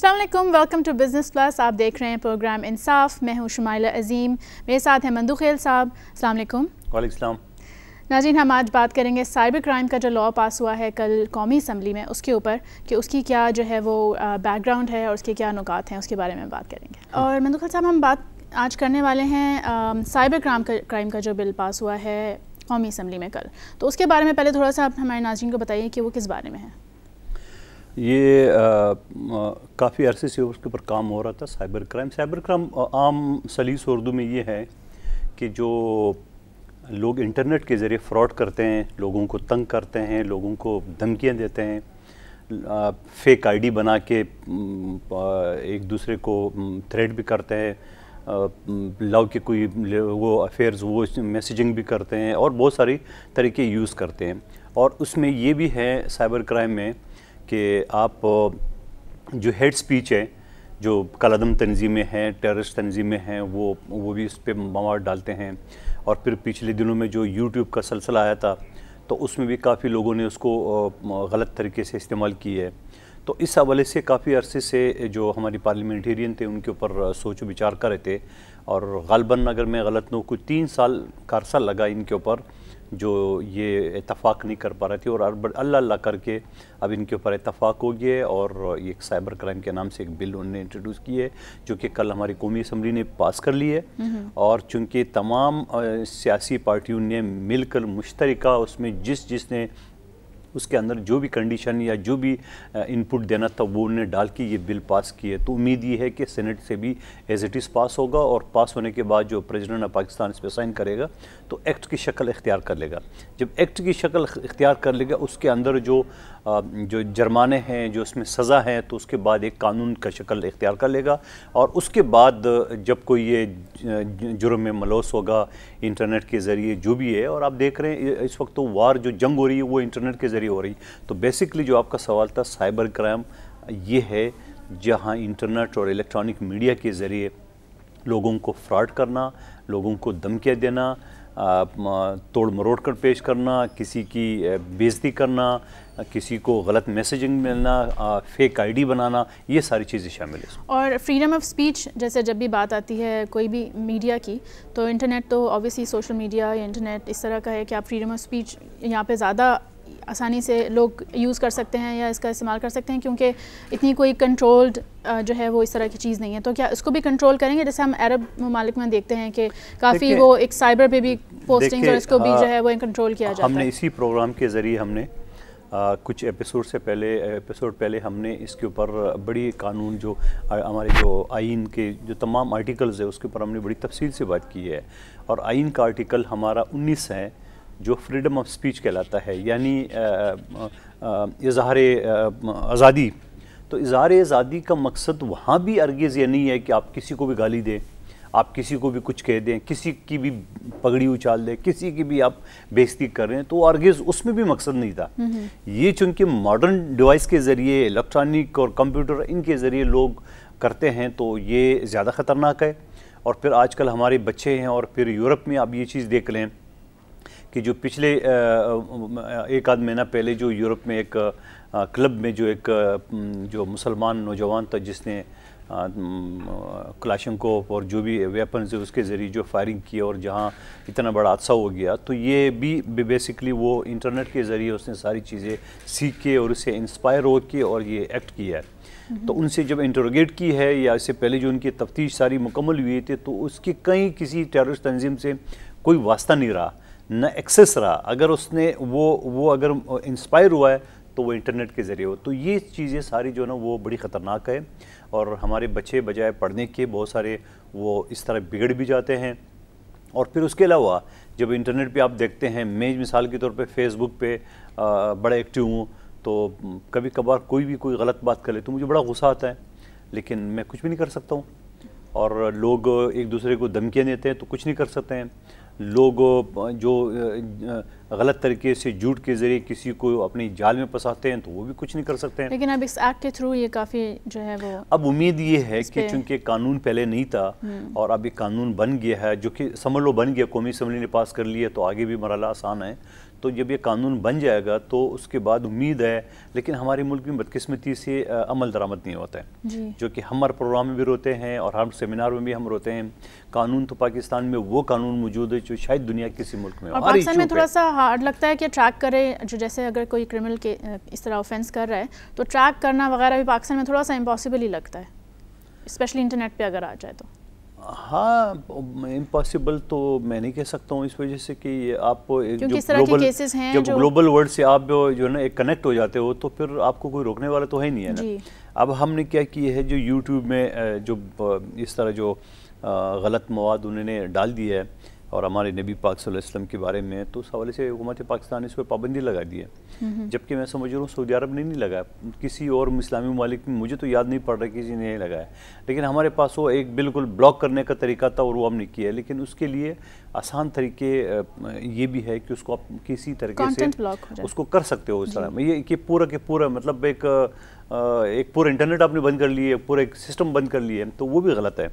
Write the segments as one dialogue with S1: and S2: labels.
S1: السلام علیکم، welcome to business plus. آپ دیکھ رہے ہیں پروگرام انصاف. میں ہوں شمائلہ عظیم، میرے ساتھ ہیں مندو خیل صاحب. السلام علیکم.
S2: وعلیکم السلام.
S1: ناظرین، ہم آج بات کریں گے سائبر کرائم کا جو لاء پاس ہوا ہے کل قومی اسمبلی میں، اس کے اوپر کہ اس کی کیا جو ہے وہ بیک گراؤنڈ ہے اور اس کے کیا نکات ہیں، اس کے بارے میں بات کریں گے. اور مندو خیل صاحب، ہم بات آج کرنے والے ہیں سائبر کرائم کا جو بل پاس ہوا ہے قومی اسمبلی میں کل. تو اس کے بارے میں پہلے تھوڑا سا آپ ہمارے ناظرین کو بتائیے کہ وہ کس بارے میں ہے.
S2: یہ کافی عرصے سے اس کے اوپر کام ہو رہا تھا. سائبر کرائم عام سلیس اردو میں یہ ہے کہ جو لوگ انٹرنیٹ کے ذریعے فراڈ کرتے ہیں، لوگوں کو تنگ کرتے ہیں، لوگوں کو دھمکیاں دیتے ہیں، فیک آئی ڈی بنا کے ایک دوسرے کو تھریٹ بھی کرتے ہیں، لو کے کوئی وہ افیئرز وہ میسیجنگ بھی کرتے ہیں اور بہت ساری طریقے یوز کرتے ہیں. اور اس میں یہ بھی ہے سائبر کرائم میں کہ آپ جو ہیٹ سپیچ ہے، جو کالعدم تنظیمیں ہیں، ٹیررسٹ تنظیمیں ہیں، وہ بھی اس پہ مواد ڈالتے ہیں. اور پھر پچھلے دنوں میں جو یوٹیوب کا سلسلہ آیا تھا تو اس میں بھی کافی لوگوں نے اس کو غلط طریقے سے استعمال کی ہے. تو اس حوالے سے کافی عرصے سے جو ہماری پارلیمنٹیرین تھے ان کے اوپر سوچ و بچار کر رہے تھے، اور غالباً اگر میں غلط نہ ہوں کوئی 3 سال کا عرصہ لگا ان کے اوپر جو یہ اتفاق نہیں کر پا رہے تھے. اور اللہ اللہ کر کے اب ان کے اوپر اتفاق ہو گیا اور ایک سائبر کرائم کے نام سے ایک بل انہوں نے انٹروڈیوس کی ہے جو کہ کل ہماری قومی اسمبلی نے پاس کر لی ہے. اور چونکہ تمام سیاسی پارٹیوں نے مل کر مشترکہ اس میں جس نے اس کے اندر جو بھی کنڈیشن یا جو بھی انپٹ دینا تھا وہ انہیں ڈال کے یہ بل پاس کیے. تو امید یہ ہے کہ سینٹ سے بھی ایز اٹ از پاس ہوگا، اور پاس ہونے کے بعد جو پریزیڈنٹ آف پاکستان اس پہ سائن کرے گا تو ایکٹ کی شکل اختیار کر لے گا. جب ایکٹ کی شکل اختیار کر لے گا اس کے اندر جو جرمانے ہیں، جو اس میں سزا ہے، تو اس کے بعد ایک قانون کا شکل اختیار کر لے گا. اور اس کے بعد جب کوئی یہ جرم میں ملوث ہوگا انٹرنیٹ کے ذریعے جو بھی ہے، اور آپ دیکھ رہے ہیں اس وقت تو وار جو جنگ ہو رہی ہے وہ انٹرنیٹ کے ذریعے ہو رہی. تو بیسکلی جو آپ کا سوال تھا سائبر کرائم یہ ہے جہاں انٹرنیٹ اور الیکٹرانک میڈیا کے ذریعے لوگوں کو فراڈ کرنا، لوگوں کو دھمکیاں دینا، توڑ مروڑ کر پیش کرنا، کسی کی بےعزتی کرنا، کسی کو غلط میسیجنگ ملنا، فیک آئی ڈی بنانا، یہ ساری چیزیں شامل ہیں.
S1: اور فریڈم آف سپیچ جیسے جب بھی بات آتی ہے کوئی بھی میڈیا کی، تو انٹرنیٹ تو آبویسلی سوشل میڈیا یا انٹرنیٹ اس طرح کا ہے کہ آپ فریڈم آف سپیچ یہاں پہ زیادہ آسانی سے لوگ یوز کر سکتے ہیں یا اس کا استعمال کر سکتے ہیں، کیونکہ اتنی کوئی کنٹرولڈ جو ہے وہ اس طرح کی چیز نہیں ہے. تو کیا اس کو بھی کنٹرول کریں گے؟ جیسے ہم عرب ممالک میں دیکھتے ہیں کہ کافی وہ ایک سائبر پہ بھی پوسٹنگ اور اس کو بھی جو ہے وہ کنٹرول کیا جاتا ہے.
S2: ہم نے اسی پروگرام کے ذریعے ہم نے کچھ ایپیسوڈ پہلے ہم نے اس کے اوپر بڑی قانون جو ہمارے جو آئین کے جو تمام آرٹیکلز ہیں اس کے اوپر ہم نے بڑی تفصیل سے بات کی ہے. اور آئین کا آرٹیکل ہمارا 19 ہے جو فریڈم آف سپیچ کہلاتا ہے، یعنی اظہار آزادی. تو اظہار آزادی کا مقصد وہاں بھی ہرگز یہ نہیں ہے کہ آپ کسی کو بھی گالی دیں، آپ کسی کو بھی کچھ کہہ دیں، کسی کی بھی پگڑی اچھال دیں، کسی کی بھی آپ بےعزتی کر رہے ہیں، تو ہرگز اس میں بھی مقصد نہیں تھا. یہ چونکہ ماڈرن ڈیوائس کے ذریعے، الیکٹرانک اور کمپیوٹر ان کے ذریعے لوگ کرتے ہیں تو یہ زیادہ خطرناک ہے. اور پھر آج کل ہمارے بچے ہیں، اور پھر یورپ میں آپ یہ چیز دیکھ لیں کہ جو پچھلے ایک آدھ مہینہ پہلے جو یورپ میں ایک کلب میں جو مسلمان نوجوان تھا جس نے کلاشنکوف اور جو بھی ویپنز ہے اس کے ذریعے جو فائرنگ کی اور جہاں اتنا بڑا حادثہ ہو گیا، تو یہ بھی بیسکلی وہ انٹرنیٹ کے ذریعے اس نے ساری چیزیں سیکھ کے اور اسے انسپائر ہو کے اور یہ ایکٹ کیا ہے. تو ان سے جب انٹروگیٹ کی ہے یا اس سے پہلے جو ان کی تفتیش ساری مکمل ہوئی تھی تو اس کی کسی ٹیررسٹ تنظیم سے کوئی واسطہ نہیں رہا، نہ ایکسیس رہا. اگر اس نے وہ اگر انسپائر ہوا ہے تو وہ انٹرنیٹ کے ذریعے ہو. تو یہ چیزیں ساری جو نا وہ بڑی خطرناک ہے، اور ہمارے بچے بجائے پڑھنے کے بہت سارے وہ اس طرح بگڑ بھی جاتے ہیں. اور پھر اس کے علاوہ جب انٹرنیٹ پہ آپ دیکھتے ہیں، میں مثال کے طور پہ فیس بک پہ بڑا ایکٹیو ہوں، تو کبھی کبھار کوئی غلط بات کر لے تو مجھے بڑا غصہ آتا ہے، لیکن میں کچھ بھی نہیں کر سکتا ہوں. اور لوگ ایک دوسرے کو دھمکیاں دیتے ہیں تو کچھ نہیں کر سکتے ہیں. لوگ جو غلط طریقے سے جھوٹ کے ذریعے کسی کو اپنی جال میں پھنساتے ہیں تو وہ بھی کچھ نہیں کر سکتے ہیں.
S1: لیکن اب اس ایکٹ کے تھرو یہ کافی جو ہے وہ
S2: اب امید یہ ہے کہ چونکہ قانون پہلے نہیں تھا اور اب یہ قانون بن گیا ہے، جو کہ سمجھ لو بن گیا، قومی اسمبلی نے پاس کر لیا، تو آگے بھی مرحلہ آسان ہے. تو جب یہ قانون بن جائے گا تو اس کے بعد امید ہے، لیکن ہمارے ملک میں بدقسمتی سے عمل درآمد نہیں ہوتا ہے، جو کہ ہم ہر پروگرام میں بھی روتے ہیں اور ہر سیمینار میں بھی ہم روتے ہیں. قانون تو پاکستان میں وہ قانون موجود ہے جو شاید دنیا کسی ملک میں ہو.
S1: اور پاکستان میں تھوڑا سا ہارڈ لگتا ہے کہ ٹریک کرے، جو جیسے اگر کوئی کرمنل کے اس طرح آفینس کر رہا ہے تو ٹریک کرنا وغیرہ بھی پاکستان میں تھوڑا سا امپاسبل ہی لگتا ہے، اسپیشلی انٹرنیٹ پہ اگر آ جائے تو.
S2: ہاں امپاسبل تو میں نہیں کہہ سکتا ہوں، اس وجہ سے کہ آپ جب گلوبل ورلڈ سے آپ جو ہے نا ایک کنیکٹ ہو جاتے ہو تو پھر آپ کو کوئی روکنے والا تو ہے نہیں ہے نا. اب ہم نے کیا کی ہے، جو یوٹیوب میں جو اس طرح جو غلط مواد انہوں نے ڈال دی ہے اور ہمارے نبی پاک صلی اللہ علیہ وسلم کے بارے میں، تو اس حوالے سے حکومت پاکستان نے اس پہ پابندی لگا دی ہے. جبکہ میں سمجھ رہا ہوں سعودی عرب نے نہیں لگایا، کسی اور اسلامی ممالک میں مجھے تو یاد نہیں پڑ رہا کسی نے نہیں لگایا، لیکن ہمارے پاس وہ ایک بالکل بلاک کرنے کا طریقہ تھا اور وہ ہم نے کیا ہے. لیکن اس کے لیے آسان طریقے یہ بھی ہے کہ اس کو آپ کسی طریقے سے اس کو کر سکتے ہو اس طرح. یہ کہ پورا مطلب ایک پورا انٹرنیٹ آپ نے بند کر لیے، پورا ایک سسٹم بند کر لیے، تو وہ بھی غلط ہے.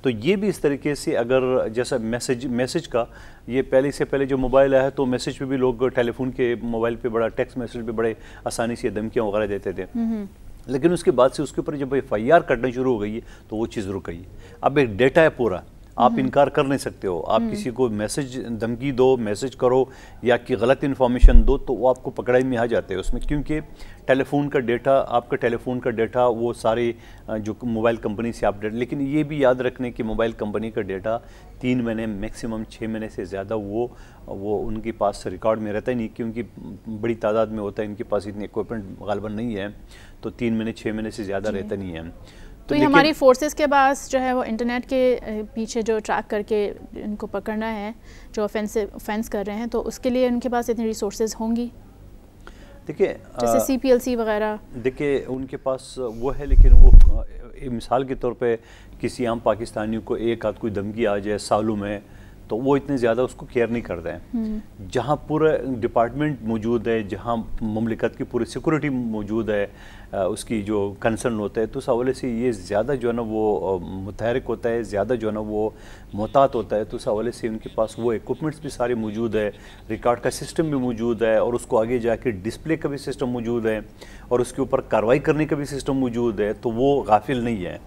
S2: تو یہ بھی اس طریقے سے اگر جیسا میسج کا یہ پہلے جو موبائل آیا ہے تو میسج پہ بھی لوگ ٹیلی فون کے موبائل پہ بڑا ٹیکسٹ میسج پہ بڑے آسانی سے دھمکیاں وغیرہ دیتے تھے، لیکن اس کے بعد سے اس کے اوپر جب FIR کٹنا شروع ہو گئی ہے تو وہ چیز رک گئی. اب ایک ڈیٹا ہے پورا، آپ انکار کر نہیں سکتے ہو. آپ کسی کو میسج دھمکی دو، میسج کرو یا کہ غلط انفارمیشن دو تو وہ آپ کو پکڑائی میں آ جاتے ہیں اس میں، کیونکہ ٹیلی فون کا ڈیٹا، آپ کا ٹیلی فون کا ڈیٹا وہ سارے جو موبائل کمپنی سے آپ ڈیٹا. لیکن یہ بھی یاد رکھنے کہ موبائل کمپنی کا ڈیٹا 3 مہینے میکسیمم 6 مہینے سے زیادہ وہ ان کے پاس ریکارڈ میں رہتا ہی نہیں، کیونکہ بڑی تعداد میں ہوتا ہے، ان کے پاس اتنی ایکوپمنٹ غالباً نہیں ہے، تو 3 مہینے 6 مہینے سے زیادہ رہتا نہیں ہے.
S1: تو یہ ہماری فورسز کے پاس جو ہے وہ انٹرنیٹ کے پیچھے جو ٹریک کر کے ان کو پکڑنا ہے جو offense کر رہے ہیں، تو اس کے لیے ان کے پاس اتنی ریسورسز ہوں گی؟
S2: دیکھیے
S1: جیسے CPLC وغیرہ،
S2: دیکھیے ان کے پاس وہ ہے، لیکن وہ مثال کے طور پہ کسی عام پاکستانی کو ایک آدھ کوئی دھمکی آ جائے سالوں میں تو وہ اتنے زیادہ اس کو کیئر نہیں کرتا ہے. جہاں پورا ڈپارٹمنٹ موجود ہے، جہاں مملکت کی پوری سیکورٹی موجود ہے، اس کی جو کنسرن ہوتا ہے، تو اس حوالے سے یہ زیادہ جو ہے نا وہ متحرک ہوتا ہے، زیادہ جو ہے نا وہ محتاط ہوتا ہے. تو اس حوالے سے ان کے پاس وہ ایکوپمنٹس بھی سارے موجود ہے، ریکارڈ کا سسٹم بھی موجود ہے، اور اس کو آگے جا کے ڈسپلے کا بھی سسٹم موجود ہے، اور اس کے اوپر کارروائی کرنے کا بھی سسٹم موجود ہے. تو وہ غافل نہیں ہے،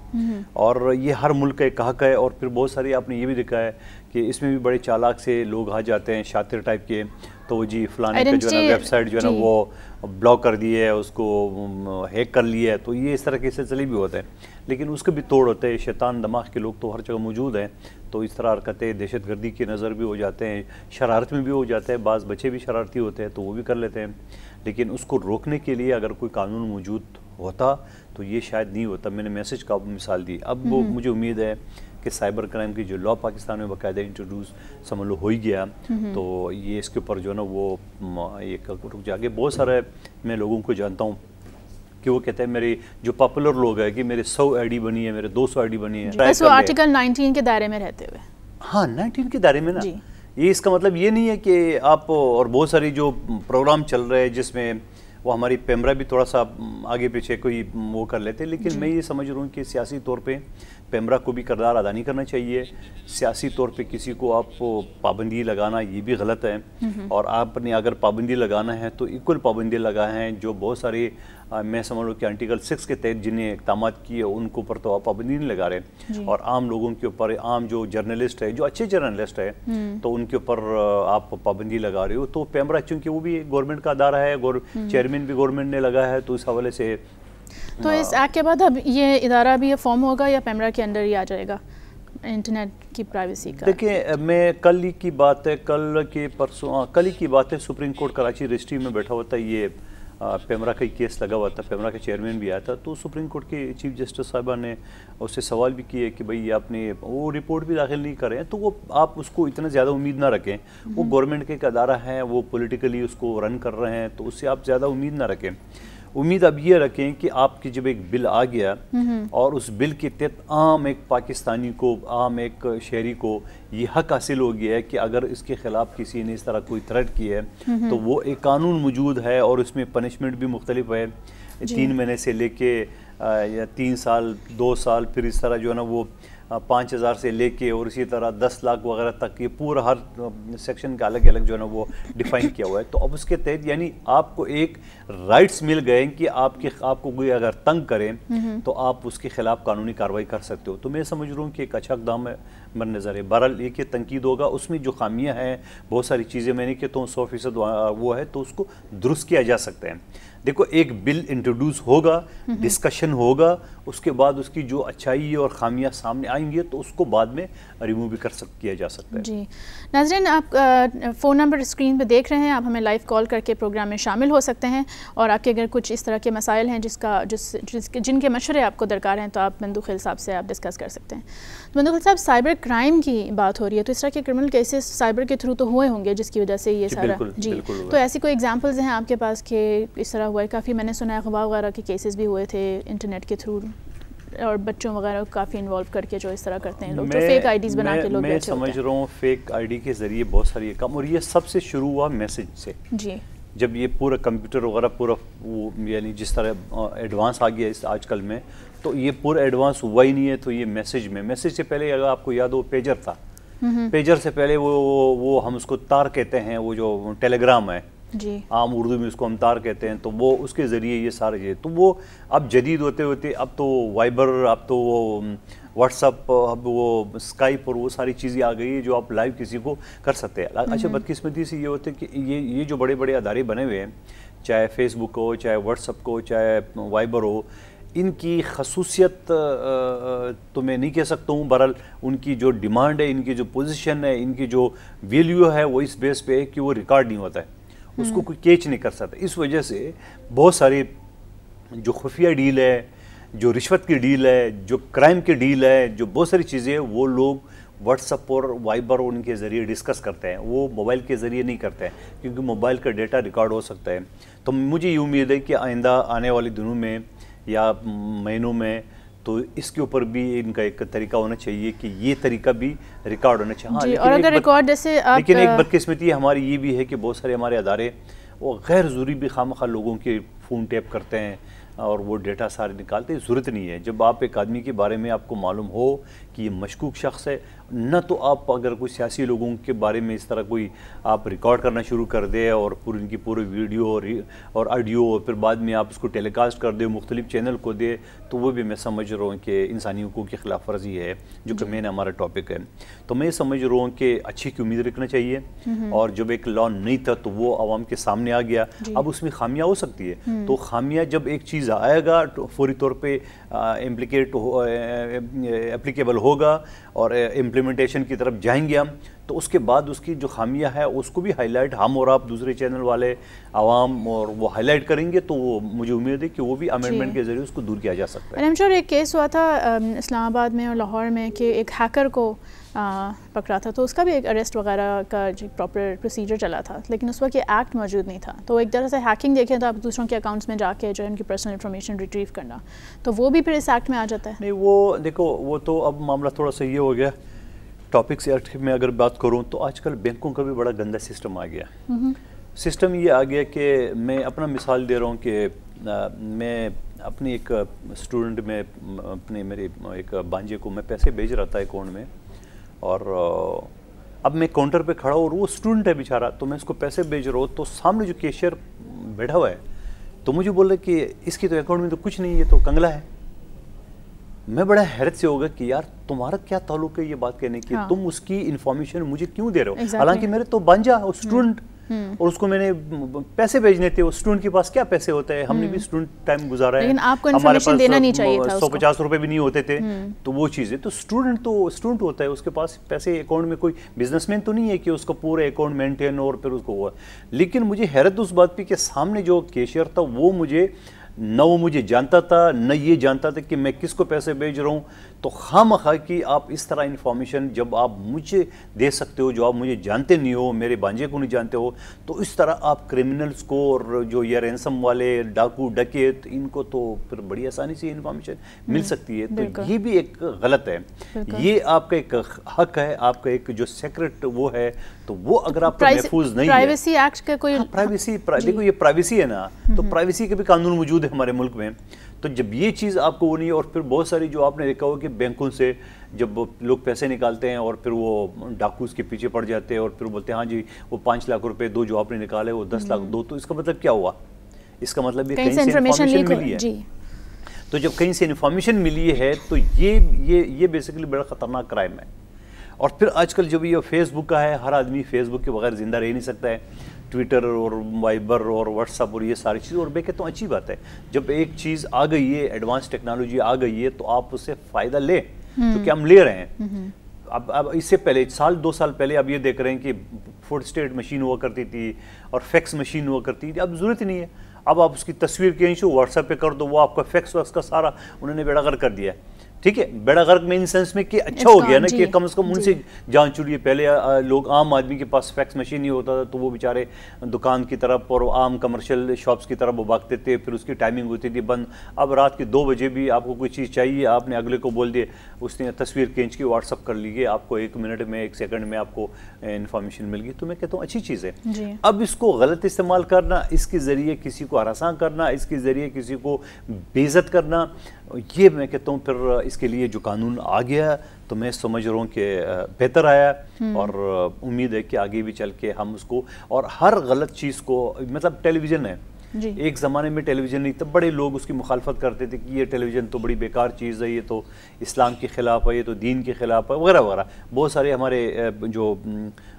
S2: اور یہ ہر ملک کا ایک حق ہے. اور پھر بہت ساری آپ نے یہ بھی دیکھا ہے کہ اس میں بھی بڑے چالاک سے لوگ آ جاتے ہیں، شاطر ٹائپ کے، تو جی فلانے کا جو ہے نا ویب سائٹ جو ہے نا وہ بلاک کر دی ہے، اس کو ہیک کر لیا ہے. تو یہ اس طرح کے سلسلے بھی ہوتے ہیں، لیکن اس کا بھی توڑ ہوتا ہے. شیطان دماغ کے لوگ تو ہر جگہ موجود ہیں، تو اس طرح حرکتیں دہشت گردی کی نظر بھی ہو جاتے ہیں، شرارت میں بھی ہو جاتے ہیں. بعض بچے بھی شرارتی ہوتے ہیں تو وہ بھی کر لیتے ہیں. لیکن اس کو روکنے کے لیے اگر کوئی قانون موجود ہوتا تو یہ شاید نہیں ہوتا. میں نے میسج کا مثال دی. اب وہ مجھے امید ہے کہ سائبر کرائم کی جو لا پاکستان میں باقاعدہ انٹروڈیوس سمجھ لو ہو ہی گیا، تو یہ اس کے اوپر جو ہے نا وہ ایک رک جا کے. بہت سارے میں لوگوں کو جانتا ہوں کہ وہ کہتے ہیں میرے جو پاپولر لوگ ہیں کہ میرے 100 ID بنی ہے، میرے 200 ID بنی ہے.
S1: بس وہ آرٹیکل 19 کے دائرے میں رہتے ہوئے.
S2: ہاں 19 کے دائرے میں نا. یہ اس کا مطلب یہ نہیں ہے کہ آپ، اور بہت ساری جو پروگرام چل رہے ہیں جس میں وہ ہماری پیمرا بھی تھوڑا سا آگے پیچھے کوئی وہ کر لیتے، لیکن میں یہ سمجھ رہا ہوں کہ سیاسی طور پہ پیمرا کو بھی کردار ادا نہیں کرنا چاہیے. سیاسی طور پہ کسی کو آپ پابندی لگانا یہ بھی غلط ہے، اور آپ نے اگر پابندی لگانا ہے تو ایکول پابندی لگائیں. جو بہت ساری میں سمجھ لوں کہ آرٹیکل 6 کے تحت جنہیں اقدامات کیے ان کے اوپر تو آپ پابندی نہیں لگا رہے، اور عام لوگوں کے اوپر، عام جو جرنلسٹ ہے، جو اچھے جرنلسٹ ہے، تو ان کے اوپر آپ پابندی لگا رہے ہو. تو پیمرا چونکہ وہ بھی گورنمنٹ کا ادارہ ہے، چیئرمین بھی گورنمنٹ نے لگا ہے، تو اس حوالے سے
S1: تو اس ایکٹ کے بعد اب یہ ادارہ بھی فارم ہوگا یا پیمرا کے اندر ہی آ جائے گا انٹرنیٹ کی پرائیویسی کا؟
S2: دیکھیں میں کل ہی کی بات ہے سپریم کورٹ کراچی رجسٹری میں بیٹھا ہوا تھا. یہ پیمرا کا کیس لگا ہوا تھا، پیمرا کا چیئرمین بھی آیا تھا. تو سپریم کورٹ کے چیف جسٹس صاحبہ نے اس سے سوال بھی کیے کہ بھئی آپ نے وہ رپورٹ بھی داخل نہیں کر رہے ہیں، تو وہ آپ اس کو اتنا زیادہ امید نہ رکھیں. وہ گورنمنٹ کے ایک ادارہ ہیں، وہ پولیٹیکلی اس کو رن کر رہے ہیں، تو اس سے آپ زیادہ امید نہ رکھیں. امید اب یہ رکھیں کہ آپ کی جب ایک بل آ گیا اور اس بل کے تحت عام ایک پاکستانی کو، عام ایک شہری کو یہ حق حاصل ہو گیا ہے کہ اگر اس کے خلاف کسی نے اس طرح کوئی تھریٹ کی ہے تو وہ ایک قانون موجود ہے، اور اس میں پنشمنٹ بھی مختلف ہے، 3 مہینے سے لے کے یا 3 سال 2 سال، پھر اس طرح جو ہے نا وہ 5,000 سے لے کے اور اسی طرح 10 لاکھ وغیرہ تک، یہ پورا ہر سیکشن کا الگ الگ جو ہے نا وہ ڈیفائن کیا ہوا ہے. تو اب اس کے تحت یعنی آپ کو ایک رائٹس مل گئے کہ آپ کو کوئی اگر تنگ کریں تو آپ اس کے خلاف قانونی کارروائی کر سکتے ہو. تو میں سمجھ رہا ہوں کہ ایک اچھا اقدام ہے میرے نظر ہے. بہرحال یہ کہ تنقید ہوگا، اس میں جو خامیاں ہیں بہت ساری چیزیں میں نہیں کہتا ہوں 100% وہ ہے تو اس کو درست کیا جا سکتا ہے. دیکھو ایک بل انٹروڈیوس ہوگا، ڈسکشن ہوگا، اس کے بعد اس کی جو اچھائی اور خامیاں سامنے آئیں گے تو اس کو بعد میں ریموو بھی کیا جا سکتا ہے.
S1: جی ناظرین، آپ فون نمبر اسکرین پہ دیکھ رہے ہیں، آپ ہمیں لائیو کال کر کے پروگرام میں شامل ہو سکتے ہیں، اور آپ کے اگر کچھ اس طرح کے مسائل ہیں جن کے مشورے آپ کو درکار ہیں تو آپ مندوخیل صاحب سے آپ ڈسکس کر سکتے ہیں. مندوخیل صاحب، سائبر کرائم کی بات ہو رہی ہے تو اس طرح کے کرمنل کیسز سائبر کے تھرو تو ہوئے ہوں گے جس کی وجہ سے یہ سارا جی تو ایسی کوئی ایگزامپلز ہیں آپ کے پاس کہ اس طرح ہوا ہے؟ کافی میں نے سنا ہے اغوا وغیرہ کے کیسز بھی ہوئے تھے انٹرنیٹ کے تھرو، اور بچوں وغیرہ کو کافی انوالو کر کے جو اس طرح کرتے ہیں لوگ، جو فیک آئی ڈیز بنا کے لوگ بیٹھے ہوتے ہیں.
S2: میں سمجھ رہا ہوں فیک آئی ڈی کے ذریعے بہت ساری کام، اور یہ سب سے شروع ہوا میسج سے.
S1: جی
S2: جب یہ پورا کمپیوٹر وغیرہ پورا وہ یعنی جس طرح ایڈوانس آ گیا آج کل میں، تو یہ پورا ایڈوانس ہوا ہی نہیں ہے. تو یہ میسج سے پہلے اگر آپ کو یاد ہو پیجر تھا، پیجر سے پہلے وہ ہم اس کو تار کہتے ہیں، وہ جو ٹیلی گرام ہے
S1: جی
S2: عام اردو میں اس کو ہم تار کہتے ہیں، تو وہ اس کے ذریعے یہ سارے چیزیں تو وہ اب جدید ہوتے ہوتے اب تو وائبر، اب تو وہ واٹس اپ، اب وہ اسکائپ اور وہ ساری چیزیں آ گئی جو آپ لائیو کسی کو کر سکتے ہیں. اچھا بدقسمتی سے یہ ہوتا ہے کہ یہ جو بڑے بڑے ادارے بنے ہوئے ہیں، چاہے فیس بک ہو، چاہے واٹس اپ ہو، چاہے وائبر ہو، ان کی خصوصیت تو میں نہیں کہہ سکتا ہوں. بہرحال ان کی جو ڈیمانڈ ہے، ان کی جو پوزیشن ہے، ان کی جو ویلیو ہے وہ اس بیس پہ ہے کہ وہ ریکارڈ نہیں ہوتا ہے، اس کو کوئی کیچ نہیں کر سکتا. اس وجہ سے بہت ساری جو خفیہ ڈیل ہے، جو رشوت کی ڈیل ہے، جو کرائم کی ڈیل ہے، جو بہت ساری چیزیں وہ لوگ واٹس اپ اور وائبر اور ان کے ذریعے ڈسکس کرتے ہیں. وہ موبائل کے ذریعے نہیں کرتے ہیں کیونکہ موبائل کا ڈیٹا ریکارڈ ہو سکتا ہے. تو مجھے یہ امید ہے کہ آئندہ آنے والے دنوں میں یا مہینوں میں تو اس کے اوپر بھی ان کا ایک طریقہ ہونا چاہیے کہ یہ طریقہ بھی ریکارڈ ہونا چاہیے.
S1: اور اگر ریکارڈ جیسے
S2: لیکن ایک بدقسمتی ہماری یہ بھی ہے کہ بہت سارے ہمارے ادارے وہ غیر ضروری بھی خواہ لوگوں کے فون ٹیپ کرتے ہیں اور وہ ڈیٹا سارے نکالتے ہیں. ضرورت نہیں ہے. جب آپ ایک آدمی کے بارے میں آپ کو معلوم ہو کہ یہ مشکوک شخص ہے، نہ تو آپ اگر کوئی سیاسی لوگوں کے بارے میں اس طرح کوئی آپ ریکارڈ کرنا شروع کر دے اور پوری ان کی پوری ویڈیو اور آڈیو اور پھر بعد میں آپ اس کو ٹیلی کاسٹ کر دے، مختلف چینل کو دے، تو وہ بھی میں سمجھ رہا ہوں کہ انسانی حقوق کی خلاف ورزی ہے، جو کہ مین ہمارا ٹاپک ہے. تو میں سمجھ رہا ہوں کہ اچھی کی امید رکھنا چاہیے. اور جب ایک لا نہیں تھا تو وہ عوام کے سامنے آ گیا، اب اس میں خامیاں ہو سکتی ہے. تو خامیاں جب ایک چیز آئے گا فوری طور پہ اپلیکیبل ہوگا اور امپلیمنٹیشن کی طرف جائیں گے ہم، تو اس کے بعد اس کی جو خامیاں ہے اس کو بھی ہائی لائٹ ہم اور آپ دوسرے چینل والے عوام اور وہ ہائی لائٹ کریں گے، تو وہ مجھے امید ہے کہ وہ بھی امینڈمنٹ کے ذریعے اس کو دور کیا جا سکتا ہے.
S1: ایک کیس ہوا تھا اسلام آباد میں اور لاہور میں کہ ایک ہیکر کو پکڑا تھا، تو اس کا بھی ایک اریسٹ وغیرہ کا جو پراپر پروسیجر چلا تھا، لیکن اس وقت یہ ایکٹ موجود نہیں تھا. تو ایک طرح سے ہیکنگ دیکھیں تو آپ دوسروں کے اکاؤنٹس میں جا کے جو ہے ان کی پرسنل انفارمیشن ریٹریو کرنا، تو وہ بھی پھر اس ایکٹ میں آ جاتا ہے.
S2: نہیں، وہ دیکھو وہ تو اب معاملہ تھوڑا سا یہ ہو گیا. ٹاپکس ایکٹ میں اگر بات کروں تو آج کل بینکوں کا بھی بڑا گندا سسٹم آ گیا. سسٹم یہ آ گیا کہ میں اپنا مثال دے رہا ہوں کہ میں اپنی ایک اسٹوڈنٹ میں میرے ایک بانجے کو میں پیسے بھیج رہا تھا اکاؤنٹ میں، اور اب میں کاؤنٹر پہ کھڑا ہوں اور وہ اسٹوڈنٹ ہے بیچارہ، تو میں اس کو پیسے بھیج رہا ہوں تو سامنے جو کیشیئر بیٹھا ہوا ہے تو مجھے بول رہا کہ اس کی تو اکاؤنٹ میں تو کچھ نہیں ہے، تو کنگلا ہے. میں بڑا حیرت سے ہوگا کہ یار تمہارا کیا تعلق ہے یہ بات کہنے کی، تم اس کی انفارمیشن مجھے کیوں دے رہے ہو؟ حالانکہ میرے تو بانجا اسٹوڈنٹ، اور اس کو میں نے پیسے بھیجنے تھے. اس اسٹوڈنٹ کے پاس کیا پیسے ہوتے ہیں؟ ہم نے بھی اسٹوڈنٹ ٹائم گزارا ہے، ہمارے پاس 150 روپے بھی نہیں ہوتے تھے. تو وہ چیزیں تو اسٹوڈنٹ ہوتا ہے، اس کے پاس پیسے اکاؤنٹ میں، کوئی بزنس مین تو نہیں ہے کہ اس کو پورے اکاؤنٹ مینٹین اور پھر اس کو ہوا. لیکن مجھے حیرت اس بات پہ کہ سامنے جو کیشیئر تھا وہ مجھے جانتا تھا، نہ یہ جانتا تھا کہ میں کس کو پیسے بھیج رہا ہوں. تو خواہ کہ آپ اس طرح انفارمیشن جب آپ مجھے دے سکتے ہو جو آپ مجھے جانتے نہیں ہو، میرے بانجے کو نہیں جانتے ہو، تو اس طرح آپ کرمنلز کو اور جو یہ رینسم والے ڈاکو ڈکیت ان کو تو پھر بڑی آسانی سے انفارمیشن مل سکتی ہے. تو یہ بھی ایک غلط ہے. یہ آپ کا ایک حق ہے، آپ کا ایک جو سیکرٹ وہ ہے، تو وہ اگر آپ کا محفوظ نہیں ہے.
S1: پرائیویسی ایکٹ کا کوئی
S2: پرائیویسی، دیکھو یہ پرائیویسی ہے نا، تو پرائیویسی کا بھی قانون موجود ہے ہمارے ملک میں. تو جب یہ چیز آپ کو وہ نہیں ہے, اور پھر بہت ساری جو آپ نے دیکھا ہو کہ بینکوں سے جب لوگ پیسے نکالتے ہیں اور پھر وہ ڈاکوز کے پیچھے پڑ جاتے ہیں اور پھر بولتے ہیں ہاں جی وہ 5 لاکھ روپے دو, جو آپ نے نکالے وہ 10 لاکھ دو. تو اس کا مطلب کیا ہوا؟ اس کا مطلب یہ کہیں سے انفارمیشن ملی ہے. تو جب کہیں سے انفارمیشن ملی ہے تو یہ بیسیکلی بڑا خطرناک کرائم ہے. اور پھر آج کل جب یہ فیس بک کا ہے, ہر آدمی فیس بک کے بغیر زندہ رہ نہیں سکتا ہے. ٹویٹر اور وائبر اور واٹس ایپ اور یہ ساری چیز, اور میں کہتا ہوں اچھی بات ہے جب ایک چیز آ گئی ہے, ایڈوانس ٹیکنالوجی آ گئی ہے تو آپ اس سے فائدہ لیں, کیونکہ ہم لے رہے ہیں. اب اس سے پہلے 1-2 سال پہلے اب یہ دیکھ رہے ہیں کہ فوٹو اسٹیٹ مشین ہوا کرتی تھی اور فیکس مشین ہوا کرتی تھی. اب ضرورت نہیں ہے, اب آپ اس کی تصویر کھینچو واٹس ایپ پہ کر دو, وہ آپ کا فیکس ویکس کا سارا انہوں نے بیڑا غرق کر دیا ہے. ٹھیک ہے, بیڑا غرق میں ان سینس میں کہ اچھا ہو گیا نا کہ کم از کم ان سے جان چھوڑی ہے. پہلے لوگ عام آدمی کے پاس فیکس مشین نہیں ہوتا تھا تو وہ بیچارے دکان کی طرف اور عام کمرشل شاپس کی طرف وہ بھاگتے تھے, پھر اس کی ٹائمنگ ہوتی تھی بند. اب رات کے 2 بجے بھی آپ کو کوئی چیز چاہیے, آپ نے اگلے کو بول دیے, اس نے تصویر کھینچ کے واٹس ایپ کر لیجیے, آپ کو 1 منٹ میں 1 سیکنڈ میں آپ کو انفارمیشن مل گئی. تو میں کہتا ہوں اچھی چیز ہے. اب اس کو غلط استعمال کرنا, اس کے ذریعے کسی کو ہراساں کرنا, اس کے ذریعے کسی کو بے عزت کرنا, یہ میں کہتا ہوں پھر اس کے لیے جو قانون آ گیا تو میں سمجھ رہا ہوں کہ بہتر آیا, اور امید ہے کہ آگے بھی چل کے ہم اس کو, اور ہر غلط چیز کو, مطلب ٹیلی ویژن ہے, ایک زمانے میں ٹیلی ویژن نہیں تھا, بڑے لوگ اس کی مخالفت کرتے تھے کہ یہ ٹیلی ویژن تو بڑی بیکار چیز ہے, یہ تو اسلام کے خلاف ہے, یہ تو دین کے خلاف ہے وغیرہ وغیرہ. بہت سارے ہمارے جو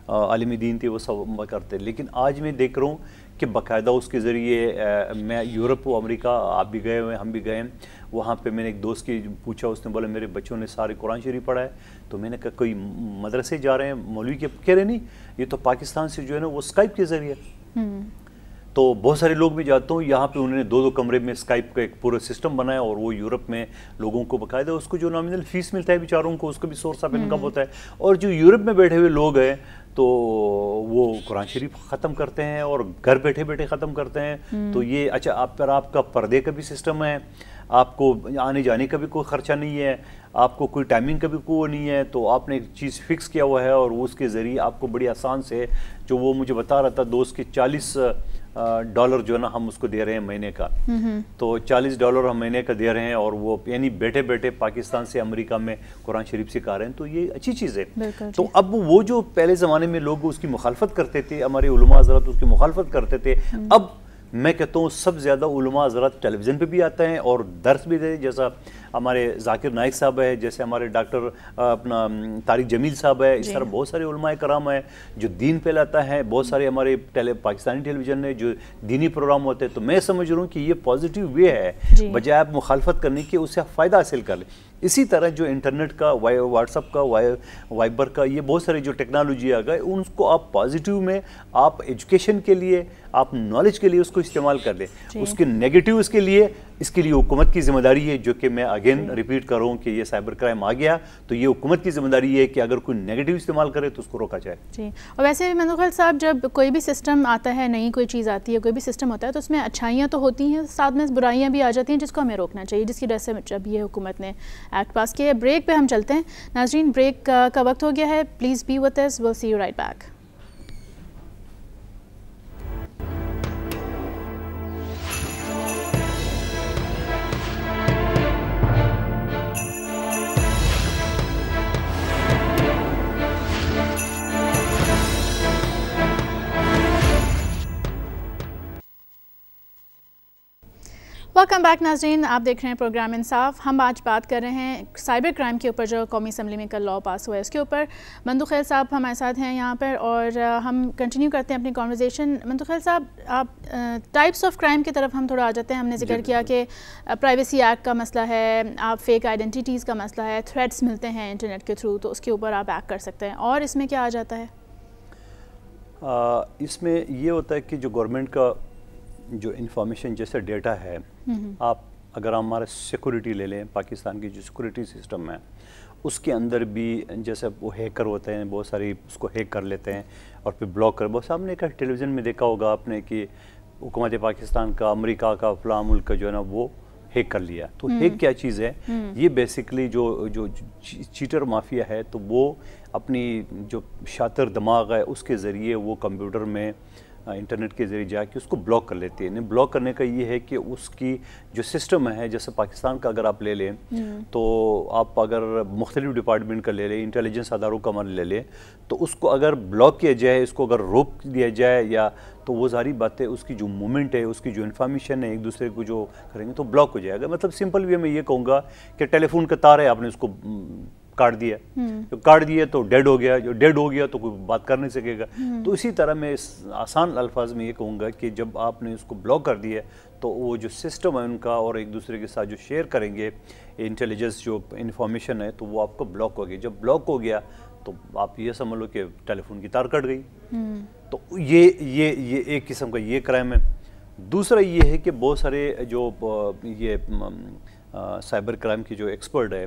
S2: عالم دین تھے وہ سب کرتے. لیکن آج میں دیکھ رہا ہوں کہ باقاعدہ اس کے ذریعے, میں یورپ و امریکہ, آپ بھی گئے ہوئے ہم بھی گئے ہیں, وہاں پہ میں نے ایک دوست کی پوچھا, اس نے بولا میرے بچوں نے سارے قرآن شریف پڑھا ہے. تو میں نے کہا کوئی مدرسے جا رہے ہیں مولوی کے, کہہ رہے نہیں یہ تو پاکستان سے جو ہے نا وہ اسکائپ کے ذریعے. تو بہت سارے لوگ بھی جاتا ہوں یہاں پہ, انہوں نے 2 کمرے میں اسکائپ کا ایک پورا سسٹم بنایا, اور وہ یورپ میں لوگوں کو باقاعدہ اس کو جو نامنل فیس ملتا ہے بیچاروں کو, اس کو بھی سورس آف انکم ہوتا ہے. اور جو یورپ میں بیٹھے ہوئے لوگ ہیں تو وہ قرآن شریف ختم کرتے ہیں اور گھر بیٹھے بیٹھے ختم کرتے ہیں. تو یہ اچھا, آپ کا پردے کا بھی سسٹم ہے, آپ کو آنے جانے کا بھی کوئی خرچہ نہیں ہے, آپ کو کوئی ٹائمنگ کا بھی کوئی نہیں ہے, تو آپ نے ایک چیز فکس کیا ہوا ہے, اور اس کے ذریعے آپ کو بڑی آسان سے, جو وہ مجھے بتا رہا تھا دوست کے $40 جو ہے نا ہم اس کو دے رہے ہیں مہینے کا. تو $40 ہم مہینے کا دے رہے ہیں, اور وہ یعنی بیٹھے بیٹھے پاکستان سے امریکہ میں قرآن شریف سکھا رہے ہیں. تو یہ اچھی چیز ہے. تو اب وہ جو پہلے زمانے میں لوگ اس کی مخالفت کرتے تھے, ہمارے علماء حضرات اس کی مخالفت کرتے تھے, اب میں کہتا ہوں سب زیادہ علماء حضرات ٹیلی ویژن پہ بھی آتے ہیں اور درس بھی دے, جیسا ہمارے ذاکر نائک صاحب ہے, جیسے ہمارے ڈاکٹر اپنا طارق جمیل صاحب ہے, اس طرح بہت سارے علماء کرام ہیں جو دین پھیلاتا ہے. بہت سارے ہمارے پاکستانی ٹیلی ویژن میں جو دینی پروگرام ہوتے ہیں. تو میں سمجھ رہا ہوں کہ یہ پازیٹیو وے ہے, بجائے آپ مخالفت کرنے کے اس سے آپ فائدہ حاصل کر لیں. اسی طرح جو انٹرنیٹ کا, واٹس ایپ کا, وائبر کا, یہ بہت ساری جو ٹیکنالوجی آ گئے, ان کو آپ پازیٹیو میں آپ ایجوکیشن کے لیے, آپ نالج کے لیے اس کو استعمال کر لیں. اس کے نیگیٹو اس کے لیے حکومت کی ذمہ داری ہے, جو کہ میں اگین ریپیٹ کر رہا ہوں کہ یہ سائبر کرائم آ گیا تو یہ حکومت کی ذمہ داری ہے کہ اگر کوئی نیگیٹو استعمال کرے تو اس کو روکا جائے.
S1: جی, اور ویسے بھی منوخیل صاحب, جب کوئی بھی سسٹم آتا ہے, نئی کوئی چیز آتی ہے, کوئی بھی سسٹم ہوتا ہے, تو اس میں اچھائیاں تو ہوتی ہیں, ساتھ میں برائیاں بھی آ جاتی ہیں جس کو ہمیں روکنا چاہیے, جس کی وجہ سے جب یہ حکومت نے ایکٹ پاس کیا ہے. بریک پہ ہم چلتے ہیں ناظرین, بریک کا وقت ہو گیا ہے, please be with us, we'll see you right back. Welcome back ناظرین, آپ دیکھ رہے ہیں پروگرام انصاف. ہم آج بات کر رہے ہیں سائبر کرائم کے اوپر, جو قومی اسمبلی میں کل لاء پاس ہوا ہے اس کے اوپر. مندوخیل صاحب ہمارے ساتھ ہیں یہاں پر, اور ہم کنٹینیو کرتے ہیں اپنی کانورزیشن. مندوخیل صاحب, آپ ٹائپس آف کرائم کی طرف ہم تھوڑا آ جاتے ہیں. ہم نے ذکر کیا کہ پرائیویسی ایکٹ کا مسئلہ ہے, آپ فیک آئیڈینٹیٹیز کا مسئلہ ہے, تھریٹس ملتے ہیں انٹرنیٹ کے تھرو, تو اس کے اوپر آپ ایکٹ کر سکتے ہیں. اور اس میں کیا آ جاتا ہے؟
S2: اس میں یہ ہوتا ہے کہ جو گورنمنٹ کا جو انفارمیشن جیسے ڈیٹا ہے, آپ اگر ہمارا سیکورٹی لے لیں, پاکستان کی جو سیکورٹی سسٹم ہے اس کے اندر بھی جیسے وہ ہیکر ہوتے ہیں, بہت ساری اس کو ہیک کر لیتے ہیں اور پھر بلاک کر. بہت سامنے کا ٹیلی ویژن میں دیکھا ہوگا آپ نے کہ حکومت پاکستان کا, امریکہ کا, فلاں ملک کا جو ہے نا وہ ہیک کر لیا. تو ہیک کیا چیز ہے؟ یہ بیسیکلی جو چیٹر مافیا ہے, تو وہ اپنی جو شاطر دماغ ہے اس کے ذریعے وہ کمپیوٹر میں انٹرنیٹ کے ذریعے جا کے اس کو بلاک کر لیتی ہے. بلاک کرنے کا یہ ہے کہ اس کی جو سسٹم ہے, جیسے پاکستان کا اگر آپ لے لیں تو آپ اگر مختلف ڈپارٹمنٹ کا لے لیں, انٹیلیجنس اداروں کا لے لیں, تو اس کو اگر بلاک کیا جائے, اس کو اگر روک دیا جائے یا تو وہ ظاہری بات ہے اس کی جو مومنٹ ہے, اس کی جو انفارمیشن ہے ایک دوسرے کو جو کریں گے تو بلاک ہو جائے گا. مطلب سمپل وے میں یہ کہوں گا کہ ٹیلی فون کا تار ہے, آپ نے اس کو کاٹ دیا, جو کاٹ دیا تو ڈیڈ ہو گیا, جو ڈیڈ ہو گیا تو کوئی بات کر نہیں سکے گا. تو اسی طرح میں آسان الفاظ میں یہ کہوں گا کہ جب آپ نے اس کو بلاک کر دیا تو وہ جو سسٹم ہے ان کا اور ایک دوسرے کے ساتھ جو شیئر کریں گے انٹیلیجنس جو انفارمیشن ہے تو وہ آپ کو بلاک ہو گیا. جب بلاک ہو گیا تو آپ یہ سمجھ لو کہ ٹیلی فون کی تار کٹ گئی. تو یہ ایک قسم کا یہ کرائم ہے. دوسرا یہ ہے کہ بہت سارے جو یہ سائبر کرائم کی جو ایکسپرٹ ہے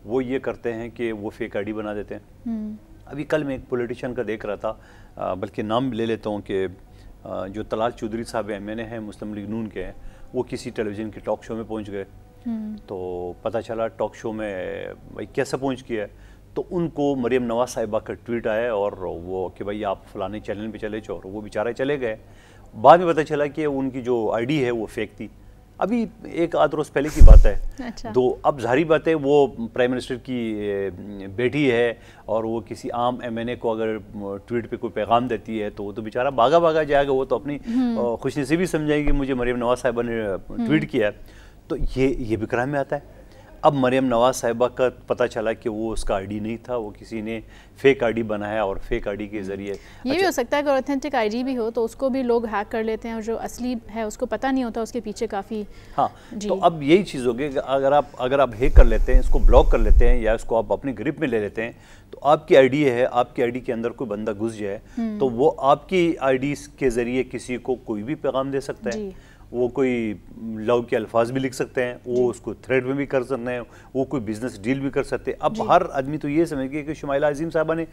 S2: وہ یہ کرتے ہیں کہ وہ فیک آئی ڈی بنا دیتے ہیں. ابھی کل میں ایک پولیٹیشین کا دیکھ رہا تھا, بلکہ نام لے لیتا ہوں, کہ جو طلال چودھری صاحب ہیں, میں نے ہیں مسلم لیگ نون کے ہیں, وہ کسی ٹیلی ویژن کے ٹاک شو میں پہنچ گئے. تو پتہ چلا ٹاک شو میں بھائی کیسے پہنچ گیا, تو ان کو مریم نواز صاحبہ کا ٹویٹ آیا اور وہ کہ بھائی آپ فلانے چینل پہ چلے جاؤ, اور وہ بیچارے چلے گئے. بعد میں پتہ چلا کہ ان کی جو آئی ڈی ہے وہ فیک تھی. ابھی ایک آدھ روز پہلے کی بات ہے. تو اب ظاہری بات ہے وہ پرائم منسٹر کی بیٹی ہے اور وہ کسی عام ایم این اے کو اگر ٹویٹ پہ کوئی پیغام دیتی ہے تو وہ تو بیچارہ بھاگا جائے گا, وہ تو اپنی خوش نصیبی سمجھے گی مجھے مریم نواز صاحبہ نے ٹویٹ کیا ہے. تو یہ بھی کرائم میں آتا ہے. اب مریم نواز صاحبہ کا پتہ چلا کہ وہ اس کا آئی ڈی نہیں تھا, وہ کسی نے فیک آئی ڈی بنایا اور فیک آئی ڈی کے ذریعے
S1: یہ بھی ہو سکتا ہے کہ اوتھینٹک آئی ڈی بھی ہو تو اس کو بھی لوگ ہیک کر لیتے ہیں, اور جو اصلی ہے اس کو پتہ نہیں ہوتا اس کے پیچھے کافی.
S2: ہاں تو اب یہی چیز ہوگی کہ اگر آپ ہیک کر لیتے ہیں, اس کو بلاک کر لیتے ہیں یا اس کو آپ اپنے گرپ میں لے لیتے ہیں, تو آپ کی آئی ڈی ہے, آپ کی آئی ڈی کے اندر کوئی بندہ گھس جائے تو وہ آپ کی آئی ڈی کے ذریعے کسی کو کوئی بھی پیغام دے سکتا ہے. وہ کوئی لو کے الفاظ بھی لکھ سکتے ہیں, وہ اس کو تھریڈ میں بھی کر سکتے ہیں, وہ کوئی بزنس ڈیل بھی کر سکتے ہیں. اب ہر آدمی تو یہ سمجھ گیا کہ شمائلہ عظیم صاحبہ نے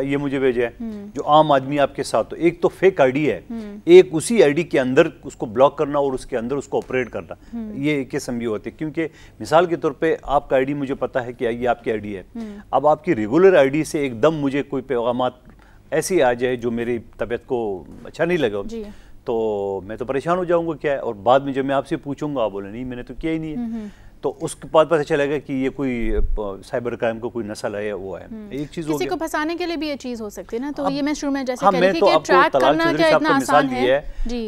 S2: یہ مجھے بھیجا ہے. جو عام آدمی آپ کے ساتھ, تو ایک تو فیک آئی ڈی ہے, ایک اسی آئی ڈی کے اندر اس کو بلاک کرنا اور اس کے اندر اس کو آپریٹ کرنا, یہ قسم یہ ہوتی ہے. کیونکہ مثال کے طور پہ آپ کا آئی ڈی مجھے پتا ہے کہ یہ آپ کی آئی ڈی ہے. اب آپ کی ریگولر آئی ڈی سے ایک دم مجھے کوئی پیغامات ایسی آ جائے جو میری طبیعت کو اچھا نہیں لگا, تو میں تو پریشان ہو جاؤں گا. کیا ہے, اور بعد میں جب میں آپ سے پوچھوں گا آپ بولے نہیں میں نے تو کیا ہی نہیں ہے, تو اس کے بعد پتہ چلے گا کہ یہ کوئی سائبر کرائم کا کوئی نسل ہے وہ ہے. ایک چیز
S1: کسی کو پھنسانے کے لیے بھی یہ چیز ہو سکتی ہے نا. تو یہ میں شروع میں جیسے کہہ رہی تھی کہ ٹریک کرنا کیا اتنا آسان ہے.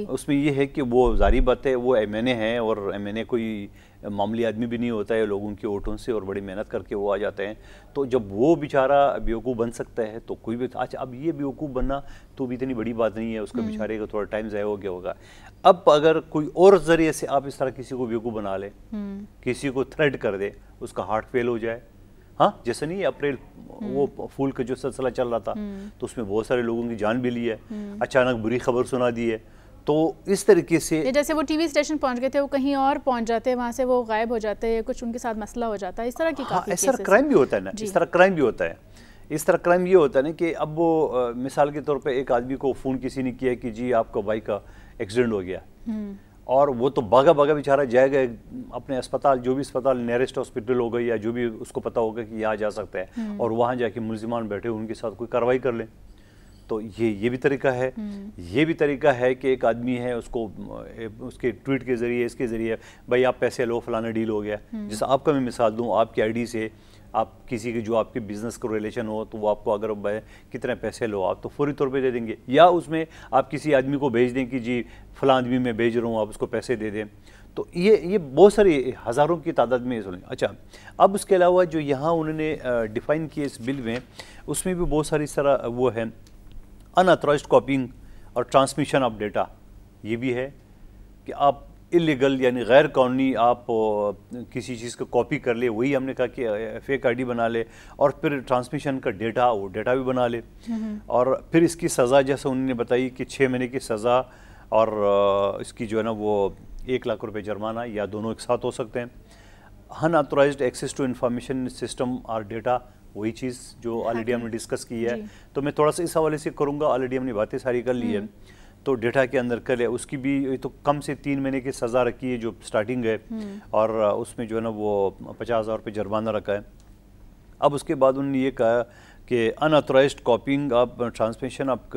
S2: اس میں یہ ہے کہ وہ ظاہری بات ہے وہ ایم این اے ہیں, اور ایم این اے کوئی معمولی آدمی بھی نہیں ہوتا ہے, لوگوں کے ووٹوں سے اور بڑی محنت کر کے وہ آ جاتے ہیں. تو جب وہ بیچارہ بیوقوف بن سکتا ہے تو کوئی بھی, اچھا اب یہ بیوقوف بننا تو بھی اتنی بڑی بات نہیں ہے, اس کا بیچارے کا تھوڑا ٹائم ضائع ہو گیا ہوگا. اب اگر کوئی اور ذریعے سے آپ اس طرح کسی کو بیوقوف بنا لے, کسی کو تھریٹ کر دے, اس کا ہارٹ فیل ہو جائے, ہاں جیسے نہیں اپریل وہ پھول کا جو سلسلہ چل رہا تھا تو اس میں بہت سارے لوگوں کی جان بھی لی ہے, اچانک بری خبر سنا دی ہے. تو اس طریقے سے
S1: جیسے وہ ٹی وی اسٹیشن پہنچ گئے تھے, وہ کہیں اور پہنچ جاتے, وہاں سے وہ غائب ہو جاتے, کچھ ان کے ساتھ مسئلہ ہو جاتا ہے, اس طرح کی کافی
S2: اس طرح کرائم بھی ہوتا ہے نا. اس طرح کرائم بھی ہوتا ہے. اس طرح کرائم یہ ہوتا ہے نا کہ اب وہ مثال کے طور پہ ایک آدمی کو فون کسی نے کیا کہ جی آپ کا بھائی کا ایکسیڈنٹ ہو گیا, اور وہ تو بھاگا بیچارہ جائے گا اپنے اسپتال, جو بھی اسپتال نیئرسٹ ہاسپٹل ہوگا یا جو بھی اس کو پتا ہوگا کہ یہاں جا سکتا ہے, اور وہاں جا کے ملزمان بیٹھے ان کے ساتھ کوئی کارروائی کر لیں. تو یہ بھی طریقہ ہے. یہ بھی طریقہ ہے کہ ایک آدمی ہے, اس کو اس کے ٹویٹ کے ذریعے, اس کے ذریعے بھائی آپ پیسے لو, فلانا ڈیل ہو گیا. جیسے آپ کا میں مثال دوں, آپ کی آئی ڈی سے آپ کسی کے جو آپ کے بزنس کا ریلیشن ہو تو وہ آپ کو اگر کتنے پیسے لو آپ تو فوری طور پہ دے دیں گے, یا اس میں آپ کسی آدمی کو بھیج دیں کہ جی فلاں آدمی میں بھیج رہا ہوں, آپ اس کو پیسے دے دیں. تو یہ بہت ساری ہزاروں کی تعداد میں سنیں. اچھا اب اس کے علاوہ جو یہاں انہوں نے ڈیفائن کیے اس بل میں, اس میں بھی بہت ساری اس طرح وہ ہے ان آتھورائزڈ کاپنگ اور ٹرانسمیشن آف ڈیٹا. یہ بھی ہے کہ آپ اللیگل یعنی غیر قانونی آپ کسی چیز کو کاپی کر لے, وہی ہم نے کہا کہ فیک آئی ڈی بنا لے, اور پھر ٹرانسمیشن کا ڈیٹا وہ ڈیٹا بھی بنا لے, اور پھر اس کی سزا جیسے انہوں نے بتائی کہ 6 مہینے کی سزا, اور اس کی جو ہے نا وہ 1 لاکھ روپے جرمانہ, یا دونوں ایک ساتھ ہو سکتے ہیں. Unauthorised access to information system اور ڈیٹا, وہی چیز جو آلریڈی ہم نے ڈسکس کی ہے. تو میں تھوڑا سا اس حوالے سے کروں گا, آلریڈی ہم نے باتیں ساری کر لی ہے. تو ڈیٹا کے اندر کرے, اس کی بھی تو کم سے 3 مہینے کی سزا رکھی ہے جو سٹارٹنگ ہے, اور اس میں جو ہے نا وہ 50,000 روپے جرمانہ رکھا ہے. اب اس کے بعد انہوں نے یہ کہا کہ unauthorised copying of transmission of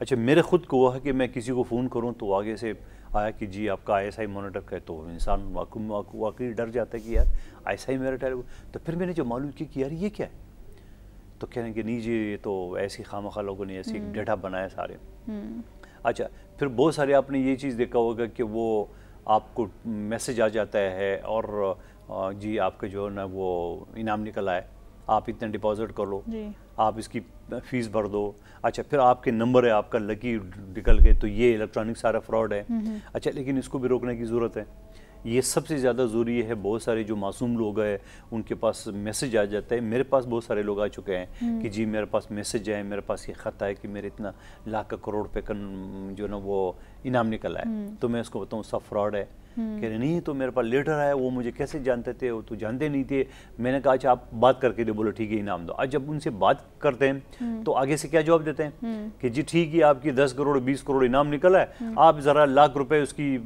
S2: اچھا میرے خود کو ہوا ہے کہ میں کسی کو فون کروں تو آگے سے آیا کہ جی آپ کا ISI مانیٹر کا ہے، تو انسان واقعی ڈر جاتا ہے کہ یار ISI میرا ٹائم. تو پھر میں نے جو معلوم کیا کہ یار یہ کیا ہے، تو کہنے کہ نہیں جی یہ تو ایسی خامخواہ لوگوں نے ایسی ڈیٹا بنایا سارے. اچھا پھر بہت سارے آپ نے یہ چیز دیکھا ہوگا کہ وہ آپ کو میسج آ جاتا ہے اور جی آپ کا جو ہے نا وہ انعام نکل آئے، آپ اتنا ڈپازٹ کر لو، آپ اس کی فیس بھر دو. اچھا پھر آپ کے نمبر ہے، آپ کا لکی نکل گئے، تو یہ الیکٹرانک سارا فراڈ ہے. اچھا لیکن اس کو بھی روکنے کی ضرورت ہے. یہ سب سے زیادہ ضروری ہے. بہت سارے جو معصوم لوگ ہیں ان کے پاس میسج آ جاتا ہے. میرے پاس بہت سارے لوگ آ چکے ہیں کہ جی میرے پاس میسج ہے، میرے پاس یہ خط ہے کہ میرے اتنا لاکھ کروڑ روپے کا جو نا وہ انعام نکل ہے. تو میں اس کو بتاؤں سب فراڈ ہے. کہہ رہے نہیں تو میرے پاس لیٹر آیا، وہ مجھے کیسے جانتے تھے، وہ تو جانتے نہیں تھے. میں نے کہا اچھا آپ بات کر کے دے، بولو ٹھیک ہے انعام دو. آج جب ان سے بات کرتے ہیں تو آگے سے کیا جواب دیتے ہیں کہ جی ٹھیک ہے آپ کی 10 کروڑ 20 کروڑ انعام نکلا ہے، آپ ذرا لاکھ روپے اس کی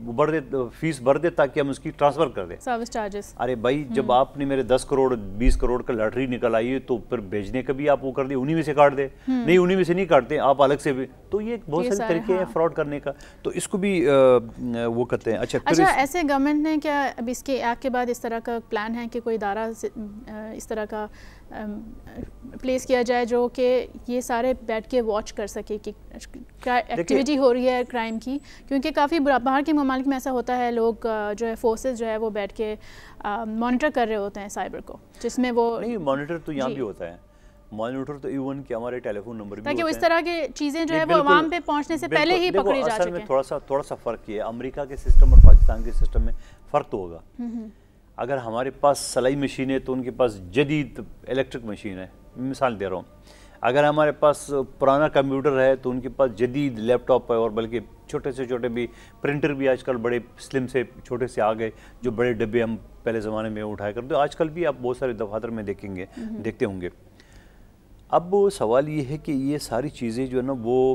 S2: فیس بھر دے تاکہ ہم اس کی ٹرانسفر کر دیں
S1: سروس چارجز.
S2: ارے بھائی جب آپ نے میرے 10 کروڑ 20 کروڑ کا لاٹری نکل آئی ہے تو پھر بھیجنے کا بھی آپ وہ کر دیں، انہی میں سے کاٹ دے. نہیں انہی میں سے نہیں کاٹتے، آپ الگ سے بھی. تو یہ بہت سارے طریقے ہیں فراڈ کرنے کا، تو اس کو بھی وہ کرتے ہیں.
S1: اچھا ایسے گورنمنٹ نے کیا اب اس کے ایکٹ کے بعد اس طرح کا پلان ہے کہ کوئی ادارہ اس طرح کا پلیس کیا جائے جو کہ یہ سارے بیٹھ کے واچ کر سکے کہ ایکٹیویٹی ہو رہی ہے کرائم کی؟ کیونکہ کافی باہر کے ممالک میں ایسا ہوتا ہے، لوگ جو ہے فورسز جو ہے وہ بیٹھ کے مانیٹر کر رہے ہوتے ہیں سائبر کو، جس میں وہ
S2: نہیں مانیٹر تو یہاں بھی ہوتا ہے. مانیٹر تو ایون کہ ہمارے ٹیلی فون نمبر بھی
S1: تاکہ وہ اس طرح کی چیزیں جو ہے وہ عوام پہ پہنچنے سے پہلے ہی پکڑی جا سکیں.
S2: تھوڑا سا فرق یہ ہے، امریکہ کے سسٹم اور پاکستان کے سسٹم میں فرق تو ہوگا. اگر ہمارے پاس سلائی مشین ہے تو ان کے پاس جدید الیکٹرک مشین ہے، مثال دے رہا ہوں. اگر ہمارے پاس پرانا کمپیوٹر ہے تو ان کے پاس جدید لیپ ٹاپ ہے، اور بلکہ چھوٹے سے چھوٹے بھی پرنٹر بھی آج کل بڑے سلم سے چھوٹے سے آ گئے، جو بڑے ڈبے ہم پہلے زمانے میں اٹھایا کرتے. آج کل بھی آپ بہت سارے دفاتر میں دیکھتے ہوں گے. اب سوال یہ ہے کہ یہ ساری چیزیں جو ہے نا وہ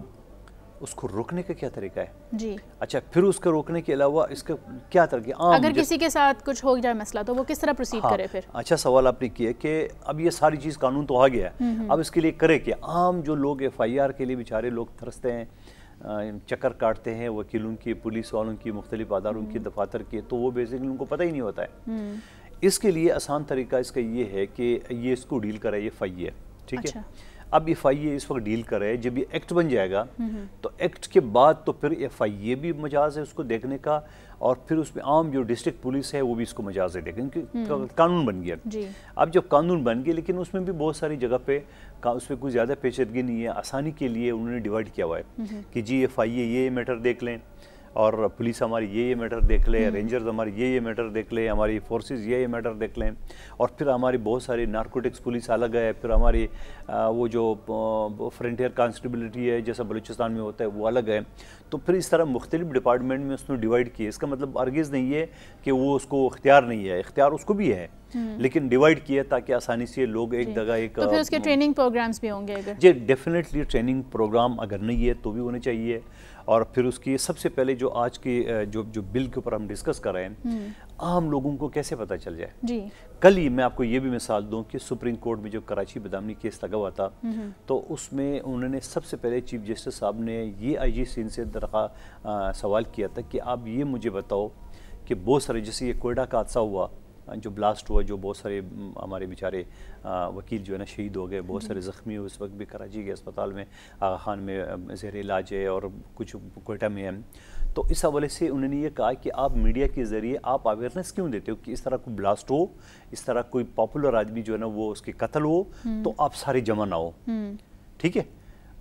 S2: اس کو روکنے کا کیا طریقہ ہے؟
S1: جی
S2: اچھا پھر اس کو روکنے کے علاوہ اس کا کیا طریقہ؟
S1: اگر کسی کے ساتھ کچھ ہو جائے مسئلہ تو وہ کس طرح پروسیڈ کرے پھر؟
S2: اچھا سوال آپ نے کیا کہ اب یہ ساری چیز قانون تو آ گیا ہے، اب اس کے لیے کرے کیا؟ عام جو لوگ FIR کے لیے بیچارے لوگ ترستے ہیں، چکر کاٹتے ہیں وکیلوں کی، پولیس والوں کی، مختلف اداروں کی، دفاتر کی، تو وہ بیسیکلی ان کو پتہ ہی نہیں ہوتا ہے. اس کے لیے آسان طریقہ اس کا یہ ہے کہ یہ اس کو ڈیل کرے FIA. ٹھیک ہے، اب FIA اس وقت ڈیل کرے. جب یہ ایکٹ بن جائے گا تو ایکٹ کے بعد تو پھر FIA بھی مجاز ہے اس کو دیکھنے کا، اور پھر اس میں عام جو ڈسٹرکٹ پولیس ہے وہ بھی اس کو مجاز ہے دیکھیں، کیونکہ قانون بن گیا. اب جب قانون بن گیا لیکن اس میں بھی بہت ساری جگہ پہ اس میں کوئی زیادہ پیچیدگی نہیں ہے. آسانی کے لیے انہوں نے ڈیوائڈ کیا ہوا ہے کہ جی FIA یہ میٹر دیکھ لیں، اور پولیس ہماری یہ میٹر دیکھ لے، رینجرز ہماری یہ میٹر دیکھ لیں، ہماری فورسز یہ میٹر دیکھ لیں، اور پھر ہماری بہت ساری نارکوٹکس پولیس الگ ہے، پھر ہماری وہ جو فرنٹیئر کانسٹیبلٹی ہے جیسا بلوچستان میں ہوتا ہے وہ الگ ہے. تو پھر اس طرح مختلف ڈپارٹمنٹ میں اس نے ڈیوائڈ کیا. اس کا مطلب ہرگز نہیں ہے کہ وہ اس کو اختیار نہیں ہے، اختیار اس کو بھی ہے، لیکن ڈیوائڈ کیا تاکہ آسانی سے لوگ ایک جگہ ایک.
S1: تو پھر اس کے ٹریننگ پروگرامز بھی ہوں گے اگر؟
S2: جی ڈیفینیٹلی ٹریننگ پروگرام اگر نہیں ہے تو بھی ہونے چاہیے. اور پھر اس کی سب سے پہلے جو آج کی جو بل کے اوپر ہم ڈسکس کر رہے ہیں، عام لوگوں کو کیسے پتہ چل جائے.
S1: جی
S2: کل ہی میں آپ کو یہ بھی مثال دوں کہ سپریم کورٹ میں جو کراچی بدامنی کیس لگا ہوا تھا، تو اس میں انہوں نے سب سے پہلے چیف جسٹس صاحب نے یہ IG سندھ سے سوال کیا تھا کہ آپ یہ مجھے بتاؤ کہ بہت سارے جیسے یہ کوئٹہ کا حادثہ ہوا جو بلاسٹ ہوا، جو بہت سارے ہمارے بیچارے وکیل جو ہے نا شہید ہو گئے، بہت سارے زخمی ہوئے، اس وقت بھی کراچی کے اسپتال میں آغا خان میں زیر علاج ہے اور کچھ کوئٹہ میں ہے. تو اس حوالے سے انہوں نے یہ کہا کہ آپ میڈیا کے ذریعے آپ اویئرنیس کیوں دیتے ہو کہ اس طرح کوئی بلاسٹ ہو، اس طرح کوئی پاپولر آدمی جو ہے نا وہ اس کے قتل ہو تو آپ سارے جمع نہ ہو. ٹھیک ہے،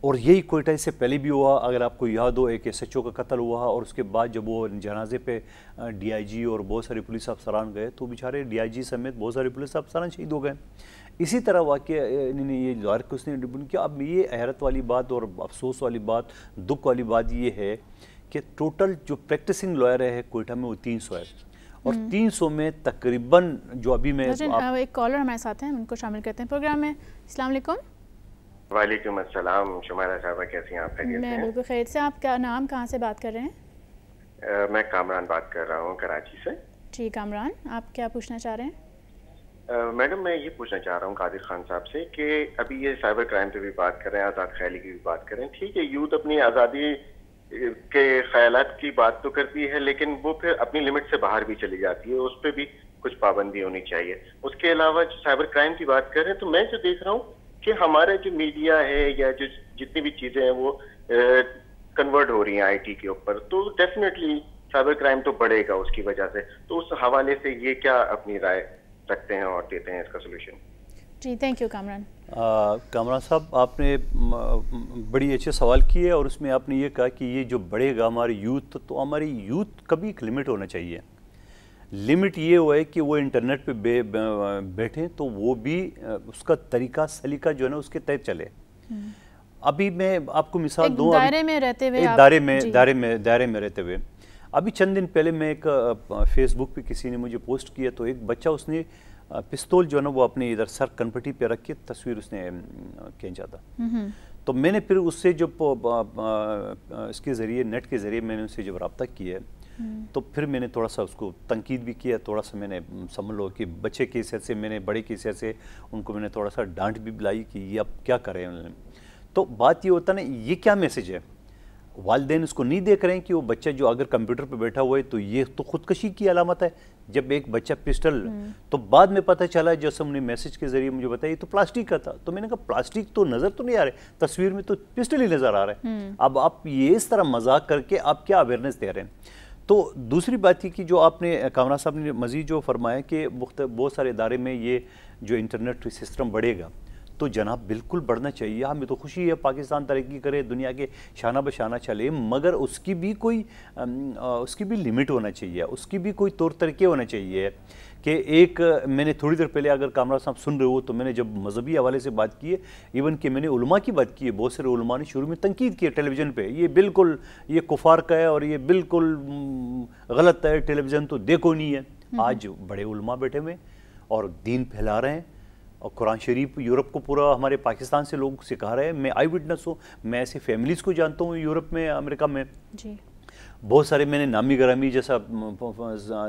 S2: اور یہی کوئٹہ اس سے پہلے بھی ہوا. اگر آپ کو یاد ہو ایک SHO کا قتل ہوا، اور اس کے بعد جب وہ جنازے پہ DIG اور بہت سارے پولیس افسران گئے تو بیچارے DIG سمیت بہت سارے پولیس افسران شہید ہو گئے. اسی طرح واقعہ یہ لائر کو اس نے کیا. اب یہ حیرت والی بات اور افسوس والی بات، دکھ والی بات یہ ہے کہ ٹوٹل جو پریکٹسنگ لائر ہے کوئٹہ میں وہ 300 ہے، اور 300 میں تقریباً جو ابھی میں
S1: ایک کالر ہمارے ساتھ ہیں، ان کو شامل کرتے ہیں پروگرام میں. السلام علیکم.
S3: وعلیکم السلام. شمائرہ صاحبہ کیسی ہیں آپ؟
S1: میں بالکل خیریت سے. آپ کا نام، کہاں سے بات کر رہے ہیں؟
S3: میں کامران بات کر رہا ہوں کراچی سے.
S1: جی کامران، آپ کیا پوچھنا چاہ رہے ہیں؟
S3: میڈم میں یہ پوچھنا چاہ رہا ہوں قادر خان صاحب سے کہ ابھی یہ سائبر کرائم پہ بھی بات کر رہے ہیں, آزاد خیالی کی بھی بات کر رہے ہیں. ٹھیک ہے, یوتھ اپنی آزادی کے خیالات کی بات تو کرتی ہے, لیکن وہ پھر اپنی لمٹ سے باہر بھی چلی جاتی ہے, اس پہ بھی کچھ پابندی ہونی چاہیے. اس کے علاوہ جو سائبر کرائم کی بات کر رہے ہیں, تو میں جو دیکھ رہا ہوں کہ ہمارے جو میڈیا ہے یا جو جتنی بھی چیزیں ہیں وہ کنورٹ ہو رہی ہیں آئی ٹی کے اوپر, تو ڈیفینیٹلی سائبر کرائم تو بڑھے گا اس کی وجہ سے. تو اس حوالے سے یہ کیا اپنی رائے رکھتے ہیں اور دیتے ہیں اس کا سولوشن؟
S1: جی تھینک یو کامران.
S2: کامران صاحب, آپ نے بڑی اچھے سوال کیے, اور اس میں آپ نے یہ کہا کہ یہ جو بڑھے گا ہماری یوتھ, تو ہماری یوتھ کا بھی ایک لمٹ ہونا چاہیے. لمٹ یہ ہوا ہے کہ وہ انٹرنیٹ پہ بیٹھیں تو وہ بھی اس کا طریقہ سلیقہ جو ہے نا اس کے تحت چلے. ابھی میں آپ کو مثال دوں,
S1: دائرے میں رہتے ہوئے,
S2: دائرے میں رہتے ہوئے, ابھی چند دن پہلے میں ایک فیس بک پہ کسی نے مجھے پوسٹ کیا, تو ایک بچہ اس نے پستول جو ہے نا وہ اپنے ادھر سر کنپٹی پہ رکھ کے تصویر اس نے کھینچا تھا. تو میں نے پھر اس سے جب اس کے ذریعے نیٹ کے ذریعے میں نے اس سے جب رابطہ کیا, تو پھر میں نے تھوڑا سا اس کو تنقید بھی کیا, تھوڑا سا میں نے سمجھ لو کہ بچے کی حیثیت سے میں نے بڑے کی حیثیت سے ان کو میں نے تھوڑا سا ڈانٹ بھی بلائی کہ یہ اب کیا کریں انہوں نے. تو بات یہ ہوتا نا, یہ کیا میسج ہے؟ والدین اس کو نہیں دیکھ رہے ہیں کہ وہ بچہ جو اگر کمپیوٹر پہ بیٹھا ہوا ہے تو یہ تو خودکشی کی علامت ہے. جب ایک بچہ پسٹل, تو بعد میں پتہ چلا جیسے ہم نے میسج کے ذریعے مجھے بتایا یہ تو پلاسٹک کا تھا, تو میں نے کہا پلاسٹک تو نظر تو نہیں آ رہے, تصویر میں تو پسٹل ہی نظر آ رہا ہے. اب آپ یہ اس طرح مذاق کر کے آپ کیا اویئرنیس دے رہے ہیں؟ تو دوسری بات یہ کہ جو آپ نے کامران صاحب نے مزید جو فرمایا کہ بہت سارے ادارے میں یہ جو انٹرنیٹ سسٹم بڑھے گا, تو جناب بالکل بڑھنا چاہیے. ہمیں تو خوشی ہے پاکستان ترقی کرے, دنیا کے شانہ بشانہ چلے, مگر اس کی بھی لمٹ ہونا چاہیے, اس کی بھی کوئی طور طریقے ہونا چاہیے. کہ ایک میں نے تھوڑی دیر پہلے, اگر کامران صاحب سن رہے ہو, تو میں نے جب مذہبی حوالے سے بات کی ہے, ایون کہ میں نے علماء کی بات کی ہے, بہت سارے علماء نے شروع میں تنقید کی ہے ٹیلی ویژن پہ, یہ بالکل یہ کفار کا ہے اور یہ بالکل غلط ہے, ٹیلی ویژن تو دیکھو نہیں ہے. آج بڑے علماء بیٹھے ہوئے اور دین پھیلا رہے ہیں, اور قرآن شریف یورپ کو پورا ہمارے پاکستان سے لوگ سکھا رہے ہیں. میں آئی وٹنس ہوں, میں ایسی فیملیز کو جانتا ہوں یورپ میں, امریکہ میں.
S1: جی
S2: بہت سارے میں نے نامی گرامی جیسا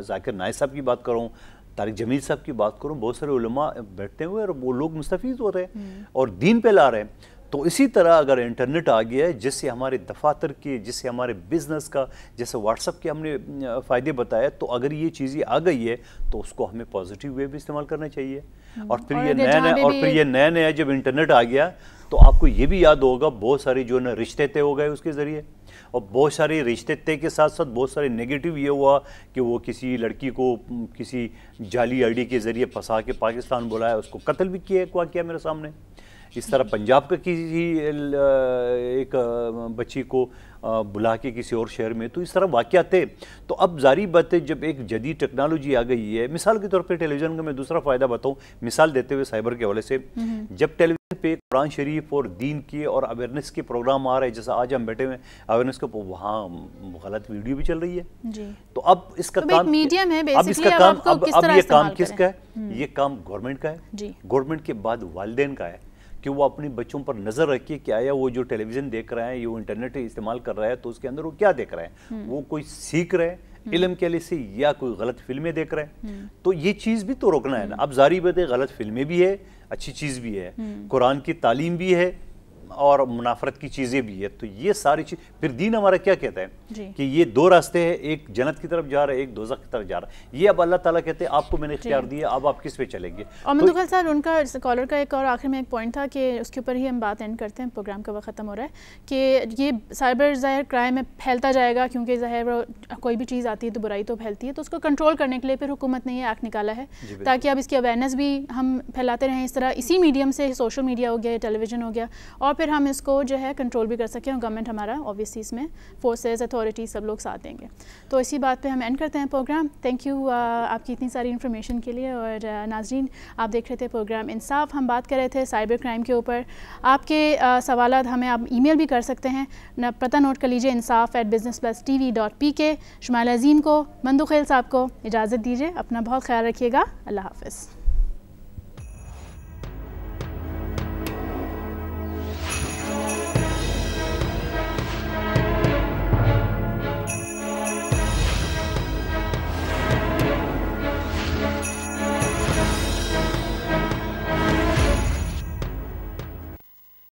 S2: ذاکر نائک صاحب کی بات کروں, طارق جمیل صاحب کی بات کروں, بہت سارے علماء بیٹھتے ہوئے اور وہ لوگ مستفید ہو رہے ہیں اور دین پہ لا رہے ہیں. تو اسی طرح اگر انٹرنیٹ آ گیا ہے, جس سے ہمارے دفاتر کے, جس سے ہمارے بزنس کا, جیسے واٹس ایپ کے ہم نے فائدے بتایا, تو اگر یہ چیزیں آ گئی ہے تو اس کو ہمیں پازیٹیو وے بھی استعمال کرنا چاہیے. اور پھر یہ نیا جب انٹرنیٹ آ گیا, تو آپ کو یہ بھی یاد ہوگا بہت سارے جو نا رشتے طے ہو گئے اس کے ذریعے, اور بہت سارے رشتے طے کے ساتھ ساتھ بہت سارے نیگیٹو یہ ہوا کہ وہ کسی لڑکی کو کسی جعلی آئی ڈی کے ذریعے پھنسا کے پاکستان بلایا, اس کو قتل بھی کیا, ایک واقعہ میرے سامنے. اس طرح پنجاب کا کسی ایک بچی کو بلا کے کسی اور شہر میں, تو اس طرح واقعات تھے. تو اب ظاہری بات ہے جب ایک جدید ٹیکنالوجی آ گئی ہے, مثال کے طور پہ ٹیلی ویژن کا میں دوسرا فائدہ بتاؤں, مثال دیتے ہوئے سائبر کے حوالے سے, جب ٹیلی ویژن پہ قرآن شریف اور دین کے اور اویئرنیس کے پروگرام آ رہے ہیں, جیسا آج ہم بیٹھے ہوئے اویئرنیس کے, وہاں غلط ویڈیو بھی چل رہی ہے. تو اب اس کا کام, اب یہ کام کس کا ہے؟ یہ کام گورنمنٹ کا ہے. گورنمنٹ کے بعد والدین کا ہے کہ وہ اپنے بچوں پر نظر رکھے کہ آیا وہ جو ٹیلی ویژن دیکھ رہے ہیں, یہ وہ انٹرنیٹ استعمال کر رہا ہے, تو اس کے اندر وہ کیا دیکھ رہے ہیں, وہ کوئی سیکھ رہے ہیں علم کے لیے سے, یا کوئی غلط فلمیں دیکھ رہے ہیں. تو یہ چیز بھی تو روکنا ہے نا. اب ظاہری بات ہے غلط فلمیں بھی ہے, اچھی چیز بھی ہے, قرآن کی تعلیم بھی ہے, اور منافرت کی چیزیں بھی ہے. تو یہ ساری چیز, پھر دین ہمارا کیا کہتا ہے کہ یہ دو راستے ہیں, ایک جنت کی طرف جا رہا ہے, ایک دوزخ کی طرف جا رہا ہے. یہ اب اللہ تعالیٰ کہتے ہیں آپ کو میں نے اختیار دیا, اب آپ کس پہ چلیں گے.
S1: اور مندوخیل صاحب, ان کا کالر کا ایک اور آخر میں ایک پوائنٹ تھا کہ اس کے اوپر ہی ہم بات اینڈ کرتے ہیں, پروگرام کا وقت ختم ہو رہا ہے, کہ یہ سائبر ظاہر کرائم میں پھیلتا جائے گا, کیونکہ ظاہر کوئی بھی چیز آتی ہے تو برائی تو پھیلتی ہے, تو اس کو کنٹرول کرنے کے لیے پھر حکومت نے یہ ایکٹ نکالا ہے تاکہ اب اس کی اویئرنیس بھی ہم پھیلاتے رہیں اس طرح, اسی میڈیم سے, سوشل میڈیا ہو گیا, ٹیلی ویژن ہو گیا, اور پھر ہم اس کو جو ہے کنٹرول بھی کر سکیں, اور گورنمنٹ ہمارا اوبیسلی اس میں فورسز, اتھارٹیز سب لوگ ساتھ دیں گے. تو اسی بات پہ ہم اینڈ کرتے ہیں پروگرام. تھینک یو آپ کی اتنی ساری انفارمیشن کے لیے. اور ناظرین, آپ دیکھ رہے تھے پروگرام انصاف, ہم بات کر رہے تھے سائبر کرائم کے اوپر. آپ کے سوالات ہمیں آپ ای میل بھی کر سکتے ہیں, پتہ نوٹ کر لیجیے, insaf@businessplusTV.pk. شمائل عظیم کو, مندوخیل صاحب کو اجازت دیجیے, اپنا بہت خیال رکھیے گا, اللہ حافظ.